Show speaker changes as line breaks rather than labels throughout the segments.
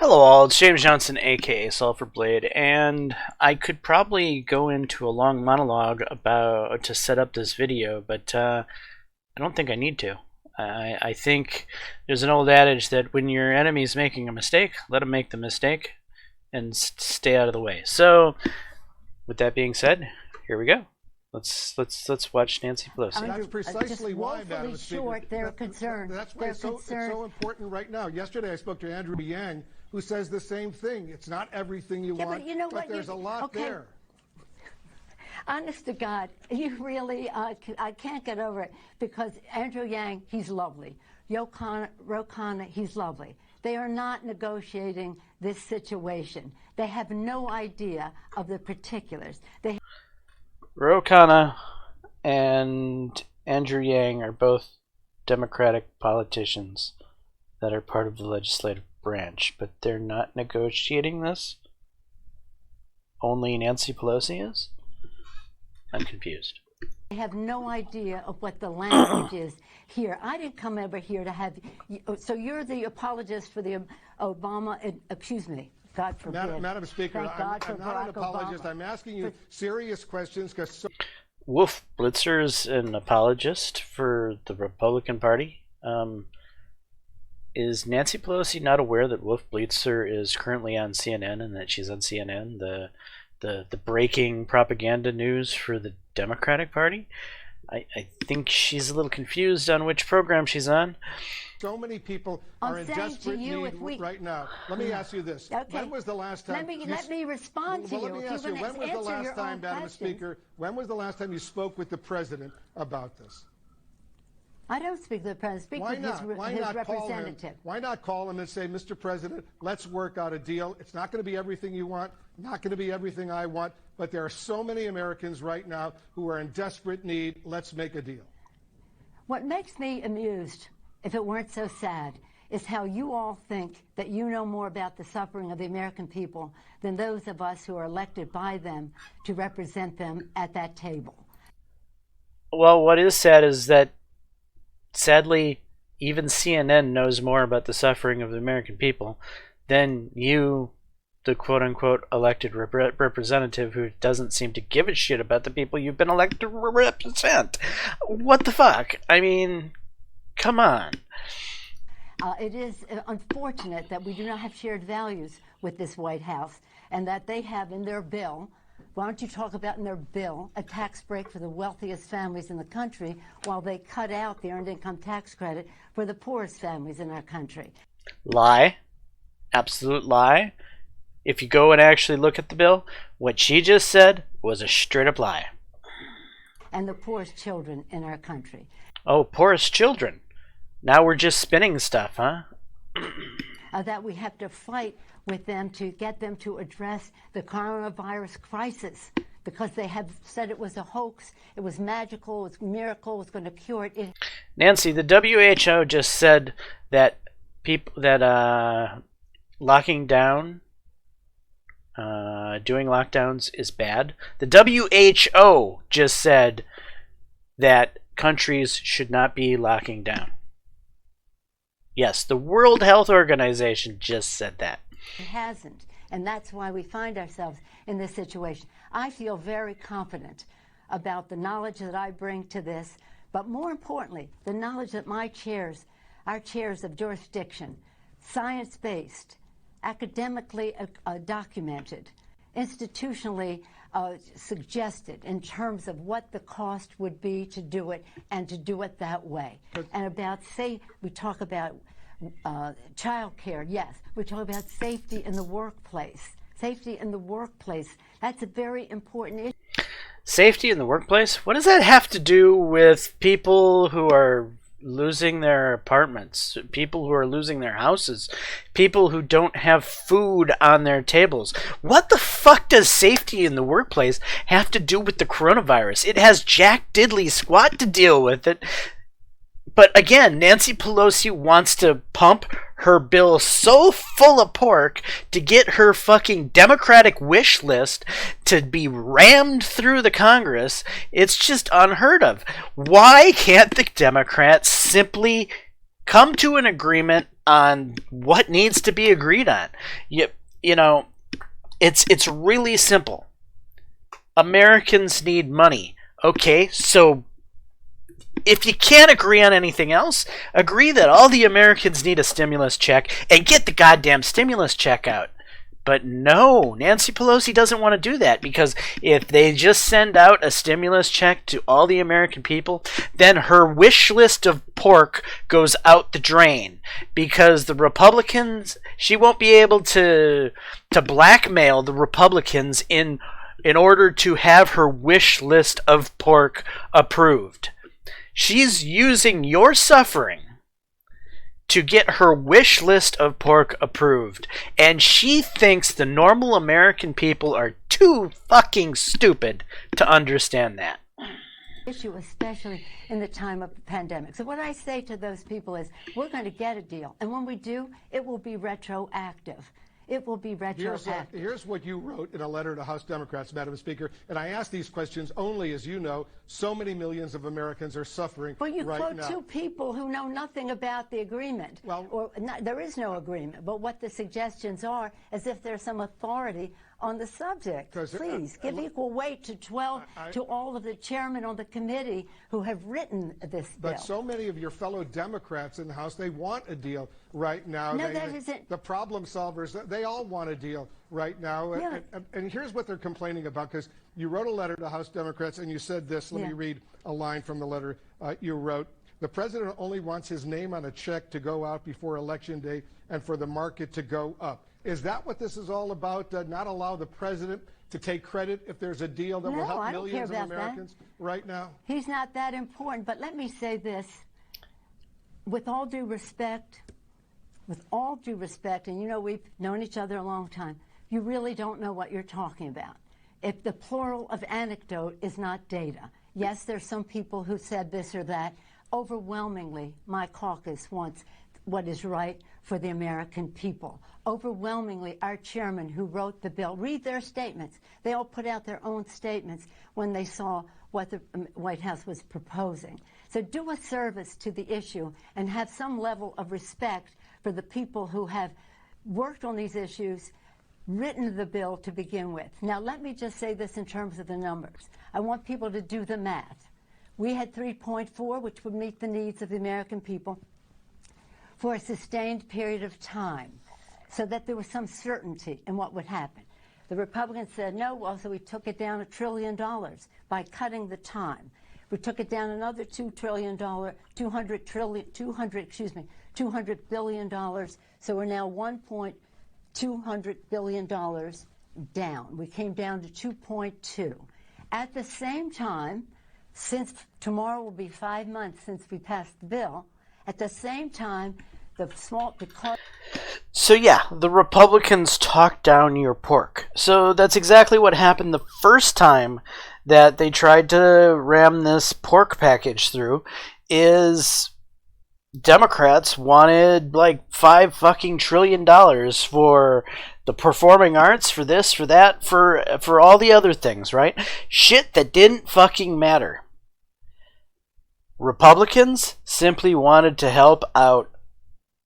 Hello all, it's James Johnson, aka Sulfur Blade, and I could probably go into a long monologue about to set up this video, but I don't think I need to. I think there's an old adage that when your enemy's making a mistake, let him make the mistake and stay out of the way. So, with that being said, here we go. Let's watch Nancy Pelosi.
That's precisely why, Madam
Speaker. They're concerned.
That's why it's so important right now. Yesterday, I spoke to Andrew Yang, who says the same thing. It's not everything you want,
but you know
but there's a lot there.
Honest to God, you really, I can't get over it, because Andrew Yang, he's lovely. Ro Khanna, he's lovely. They are not negotiating this situation. They have no idea of the particulars.
Ro Khanna and Andrew Yang are both Democratic politicians that are part of the legislative branch, but they're not negotiating this? Only Nancy Pelosi is? I'm confused.
They have no idea of what the language is here. I didn't come over here to have... So you're the apologist for the Obama... Excuse me. God forbid.
Madam Speaker, I'm not an apologist. I'm asking you serious questions because...
Wolf Blitzer's an apologist for the Republican Party. Is Nancy Pelosi not aware that Wolf Blitzer is currently on CNN and that she's on CNN, the breaking propaganda news for the Democratic Party? I think she's a little confused on which program she's on.
So many people are in desperate need right now. Let me ask you this.
Okay.
When was the last time...
Let me respond to you.
Let me ask you, when was the last time, Madam Speaker, when was the last time you spoke with the President about this?
I don't speak to the President. Speak with his representative.
Why not call him and say, Mr. President, let's work out a deal. It's not going to be everything you want, not going to be everything I want, but there are so many Americans right now who are in desperate need. Let's make a deal.
What makes me amused, if it weren't so sad, is how you all think that you know more about the suffering of the American people than those of us who are elected by them to represent them at that table.
Well, what is sad is that, sadly, even CNN knows more about the suffering of the American people than you, the quote-unquote elected representative who doesn't seem to give a shit about the people you've been elected to represent. What the fuck? I mean, come on.
It is unfortunate that we do not have shared values with this White House, and that they have in their bill, why don't you talk about in their bill, a tax break for the wealthiest families in the country, while they cut out the earned income tax credit for the poorest families in our country.
Lie. Absolute lie. If you go and actually look at the bill, what she just said was a straight up lie.
And the poorest children in our country.
Oh, poorest children. Now we're just spinning stuff, huh?
That we have to fight with them to get them to address the coronavirus crisis, because they have said it was a hoax, it was magical, it was a miracle, it was going to cure it.
Nancy, the WHO just said that locking down, doing lockdowns is bad. The WHO just said that countries should not be locking down. Yes, the World Health Organization just said that.
It hasn't, and that's why we find ourselves in this situation. I feel very confident about the knowledge that I bring to this, but more importantly, the knowledge that our chairs of jurisdiction, science-based, academically documented, institutionally suggested in terms of what the cost would be to do it, and to do it that way. And about, say, we talk about child care, yes. We talk about safety in the workplace. Safety in the workplace, that's a very important issue.
Safety in the workplace? What does that have to do with people who are losing their apartments, people who are losing their houses, people who don't have food on their tables? What the fuck does safety in the workplace have to do with the coronavirus? It has jack diddly squat to deal with it. But again, Nancy Pelosi wants to pump her bill so full of pork to get her fucking Democratic wish list to be rammed through the Congress. It's just unheard of. Why can't the Democrats simply come to an agreement on what needs to be agreed on. You know, it's really simple. Americans need money. Okay, so if you can't agree on anything else, agree that all the Americans need a stimulus check and get the goddamn stimulus check out. But no, Nancy Pelosi doesn't want to do that, because if they just send out a stimulus check to all the American people, then her wish list of pork goes out the drain, because the Republicans, she won't be able to blackmail the Republicans in order to have her wish list of pork approved. She's using your suffering to get her wish list of pork approved. And she thinks the normal American people are too fucking stupid to understand that.
Issue, especially in the time of the pandemic. So what I say to those people is, we're going to get a deal. And when we do, it will be retroactive. It will be retroactive.
Here's what you wrote in a letter to House Democrats, Madam Speaker, and I ask these questions only, as you know, so many millions of Americans are suffering right now.
Well, you quote two people who know nothing about the agreement. Well, there is no agreement, but what the suggestions are, as if there's some authority on the subject. Please give equal weight to all of the chairmen on the committee who have written this bill.
But so many of your fellow Democrats in the House, they want a deal right now.
No, that isn't.
The problem solvers, they all want a deal right now.
Yeah.
And here's what they're complaining about, because you wrote a letter to House Democrats and you said this. Let me read a line from the letter you wrote. The president only wants his name on a check to go out before Election Day and for the market to go up. Is that what this is all about? Not allow the president to take credit if there's a deal that will help millions of Americans right now?
He's not that important. But let me say this. With all due respect, and you know we've known each other a long time, you really don't know what you're talking about. If the plural of anecdote is not data. Yes, there's some people who said this or that. Overwhelmingly, my caucus wants what is right for the American people. Overwhelmingly, our chairman who wrote the bill, read their statements. They all put out their own statements when they saw what the White House was proposing. So do a service to the issue and have some level of respect for the people who have worked on these issues, written the bill to begin with. Now, let me just say this in terms of the numbers. I want people to do the math. We had 3.4, which would meet the needs of the American people for a sustained period of time, so that there was some certainty in what would happen. The Republicans said no, well, so we took it down $1 trillion by cutting the time. We took it down another $200 billion, so we're now $1.200 billion down. We came down to 2.2. At the same time, since tomorrow will be 5 months since we passed the bill, at the same time,
So yeah, the Republicans talked down your pork. So that's exactly what happened the first time that they tried to ram this pork package through. Is Democrats wanted like $5 trillion for the performing arts, for this, for that, for all the other things, right? Shit that didn't fucking matter. Republicans simply wanted to help out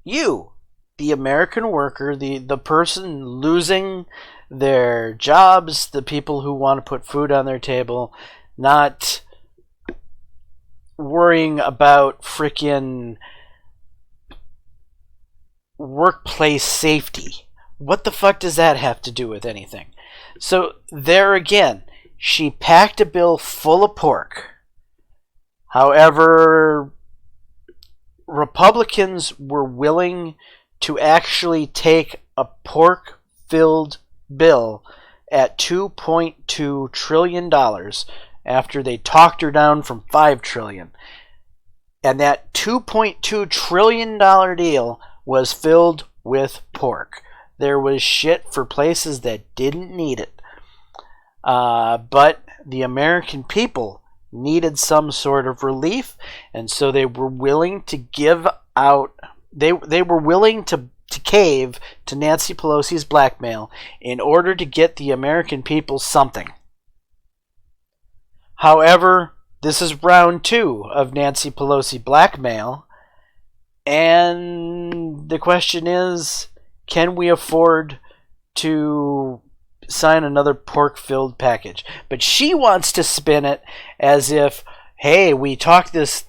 you, the American worker, the person losing their jobs, the people who want to put food on their table, not worrying about frickin' workplace safety. What the fuck does that have to do with anything? So there again, she packed a bill full of pork. However, Republicans were willing to actually take a pork-filled bill at $2.2 trillion after they talked her down from $5 trillion. And that $2.2 trillion deal was filled with pork. There was shit for places that didn't need it. But the American people needed some sort of relief, and so they were willing to give out, they were willing to cave to Nancy Pelosi's blackmail in order to get the American people something. However, this is round 2 of Nancy Pelosi blackmail, And the question is, can we afford to sign another pork-filled package? But she wants to spin it as if, hey, we talked this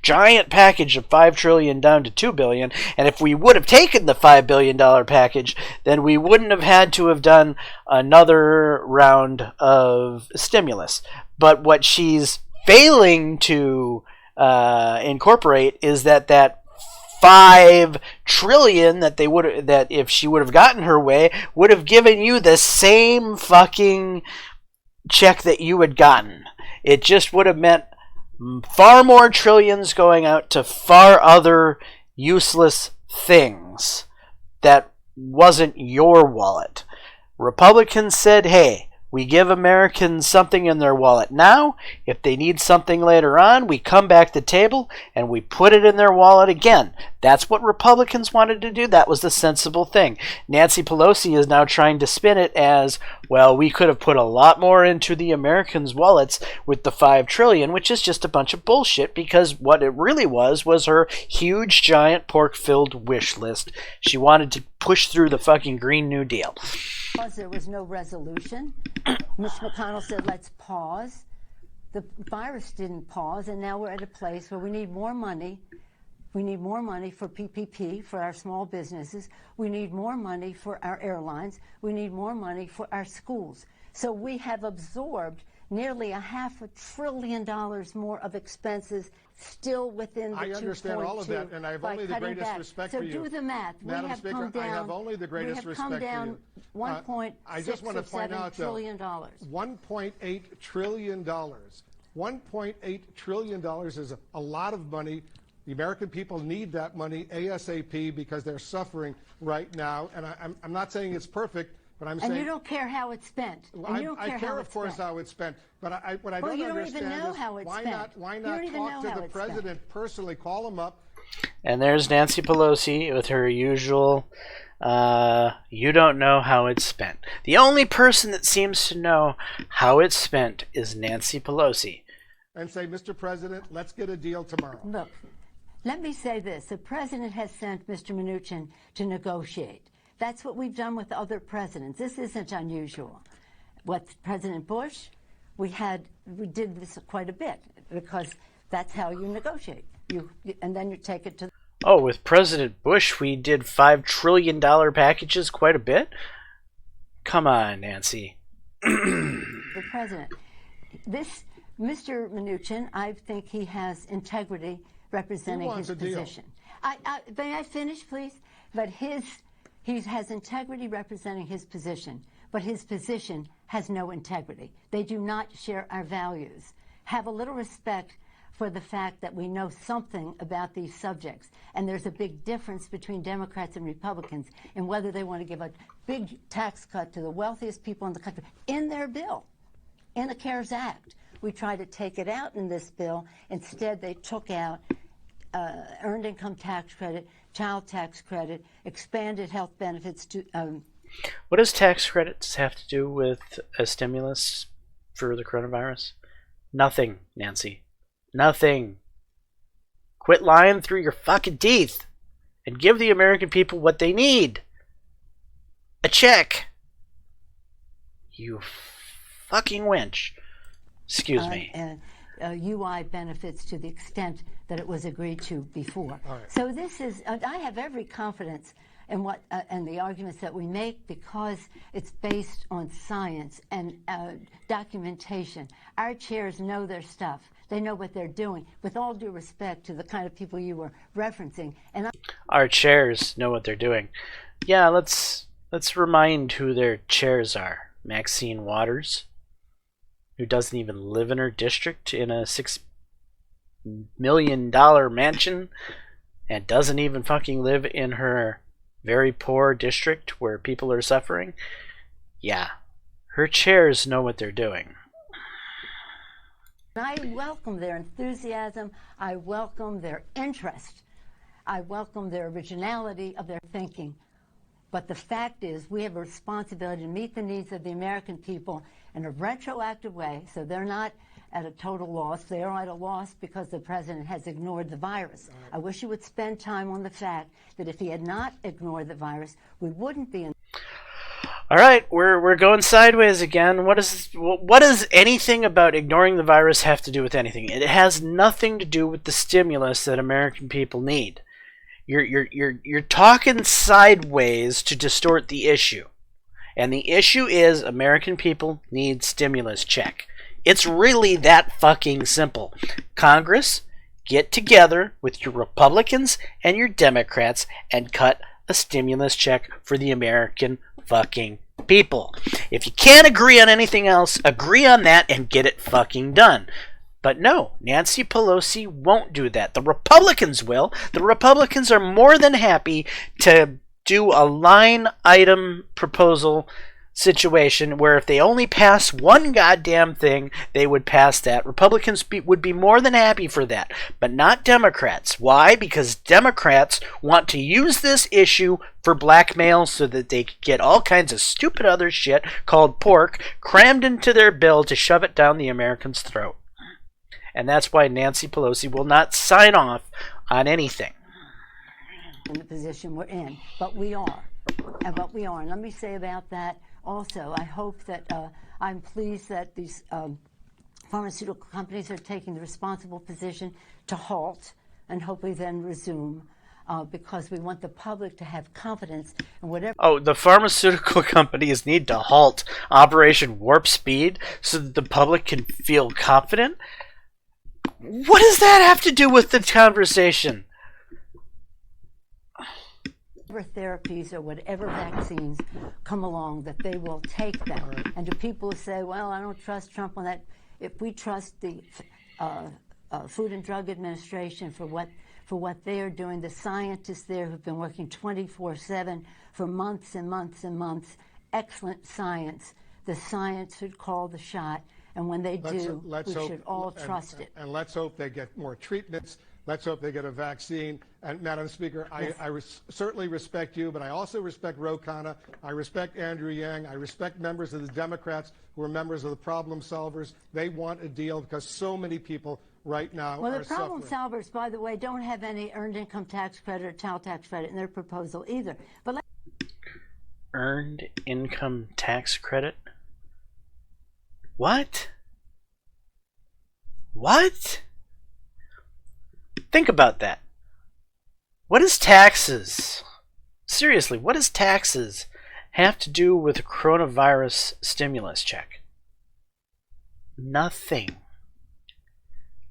giant package of $5 trillion down to $2 billion, and if we would have taken the $5 billion package, then we wouldn't have had to have done another round of stimulus. But what she's failing to incorporate is that $5 trillion that if she would have gotten her way would have given you the same fucking check that you had gotten. It just would have meant far more trillions going out to far other useless things that wasn't your wallet. Republicans said, hey, we give Americans something in their wallet now. If they need something later on, we come back to the table and we put it in their wallet again. That's what Republicans wanted to do. That was the sensible thing. Nancy Pelosi is now trying to spin it as, well, we could have put a lot more into the Americans' wallets with the $5 trillion, which is just a bunch of bullshit, because what it really was her huge, giant, pork-filled wish list. She wanted to push through the fucking Green New Deal.
Because there was no resolution, Mitch McConnell said, let's pause. The virus didn't pause, and now we're at a place where we need more money. We need more money for PPP, for our small businesses. We need more money for our airlines. We need more money for our schools. So we have absorbed nearly $500 billion more of expenses still within the 2.2.
I understand all of that, and I have only the greatest respect for you.
So do the math.
Madam Speaker, I have only the greatest respect for you.
$1.6 trillion.
$1.8 trillion. $1.8 trillion is a lot of money. The American people need that money ASAP because they're suffering right now. And I'm not saying it's perfect, but I'm saying...
And you don't care how it's spent.
I care, of course, how it's spent. But what I don't understand is why not talk to the president personally, call him up.
And there's Nancy Pelosi with her usual, you don't know how it's spent. The only person that seems to know how it's spent is Nancy Pelosi.
And say, Mr. President, let's get a deal tomorrow.
Look, let me say this. The president has sent Mr. Mnuchin to negotiate. That's what we've done with other presidents. This isn't unusual. With President Bush, we did this quite a bit because that's how you negotiate. And then you take it to...
Oh, with President Bush, we did $5 trillion packages quite a bit? Come on, Nancy.
The president. This, Mr. Mnuchin, I think he has integrity representing his position. May I finish, please? But he has integrity representing his position, but his position has no integrity. They do not share our values. Have a little respect for the fact that we know something about these subjects. And there's a big difference between Democrats and Republicans in whether they want to give a big tax cut to the wealthiest people in the country in their bill, in the CARES Act. We tried to take it out in this bill. Instead, they took out earned income tax credit, child tax credit, expanded health benefits to...
What does tax credits have to do with a stimulus for the coronavirus? Nothing, Nancy. Nothing. Quit lying through your fucking teeth and give the American people what they need. A check. You fucking wench. Excuse me.
UI benefits to the extent that it was agreed to before.
All right.
So this is, I have every confidence in what and the arguments that we make because it's based on science and documentation. Our chairs know their stuff. They know what they're doing. With all due respect to the kind of people you were referencing, and
our chairs know what they're doing. Yeah, let's remind who their chairs are. Maxine Waters, who doesn't even live in her district in a $6 million mansion and doesn't even fucking live in her very poor district where people are suffering. Yeah, her chairs know what they're doing.
I welcome their enthusiasm. I welcome their interest. I welcome their originality of their thinking. But the fact is, we have a responsibility to meet the needs of the American people in a retroactive way, so they're not at a total loss. They are at a loss because the president has ignored the virus. I wish he would spend time on the fact that if he had not ignored the virus, we wouldn't be in.
All right, we're going sideways again. What does anything about ignoring the virus have to do with anything? It has nothing to do with the stimulus that American people need. You're talking sideways to distort the issue. And the issue is American people need stimulus check. It's really that fucking simple. Congress, get together with your Republicans and your Democrats and cut a stimulus check for the American fucking people. If you can't agree on anything else, agree on that and get it fucking done. But no, Nancy Pelosi won't do that. The Republicans will. The Republicans are more than happy to do a line item proposal situation where if they only pass one goddamn thing, they would pass that. Republicans would be more than happy for that, but not Democrats. Why? Because Democrats want to use this issue for blackmail so that they could get all kinds of stupid other shit called pork crammed into their bill to shove it down the American's throat. And that's why Nancy Pelosi will not sign off on anything.
In the position we're in, but we are. And let me say about that also, I hope that I'm pleased that these pharmaceutical companies are taking the responsible position to halt and hopefully then resume, because we want the public to have confidence in whatever.
Oh, the pharmaceutical companies need to halt Operation Warp Speed so that the public can feel confident? What does that have to do with the conversation?
Therapies or whatever vaccines come along, that they will take them. Right. And to people who say, well, I don't trust Trump on that, if we trust the Food and Drug Administration for what they are doing, the scientists there who've been working 24/7 for months and months and months, excellent science. The science should call the shot, and when they do, we should all trust it.
And let's hope they get more treatments. Let's hope they get a vaccine. And Madam Speaker, yes. I certainly respect you, but I also respect Ro Khanna. I respect Andrew Yang. I respect members of the Democrats who are members of the problem solvers. They want a deal because so many people right now
well,
are
the problem
suffering.
Solvers, by the way, don't have any earned income tax credit or child tax credit in their proposal either. But
earned income tax credit? What? What? Think about that. What is taxes? Seriously, what does taxes have to do with a coronavirus stimulus check? Nothing.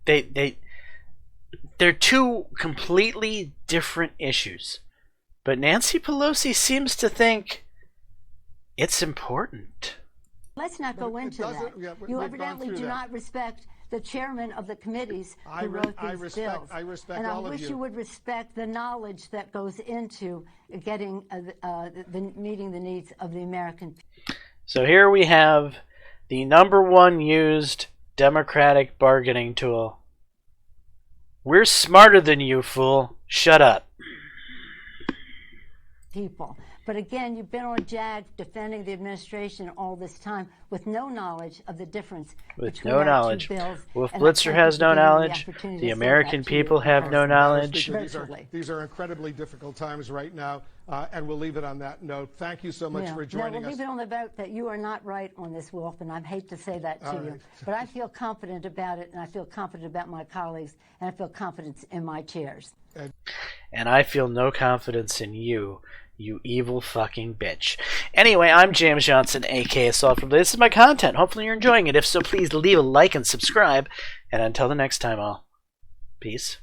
They're two completely different issues. But Nancy Pelosi seems to think it's important.
Let's not go into that. Yeah, you evidently do not respect the chairman of the committees who wrote these bills.
I respect
and
all of you.
I wish you would respect the knowledge that goes into getting meeting the needs of the American people.
So here we have the #1 used Democratic bargaining tool. We're smarter than you, fool. Shut up.
People. But again, you've been on a jag defending the administration all this time with no knowledge of the difference between our two bills.
Wolf Blitzer has no knowledge. The American people have no knowledge.
These are incredibly difficult times right now, and we'll leave it on that note. Thank you so much for joining us.
We'll leave it on the vote that you are not right on this, Wolf, and I hate to say that to you. But I feel confident about it, and I feel confident about my colleagues, and I feel confidence in my chairs.
And I feel no confidence in you. You evil fucking bitch. Anyway, I'm Jaames Johnson, aka Software. This is my content. Hopefully you're enjoying it. If so, please leave a like and subscribe. And until the next time, all. Peace.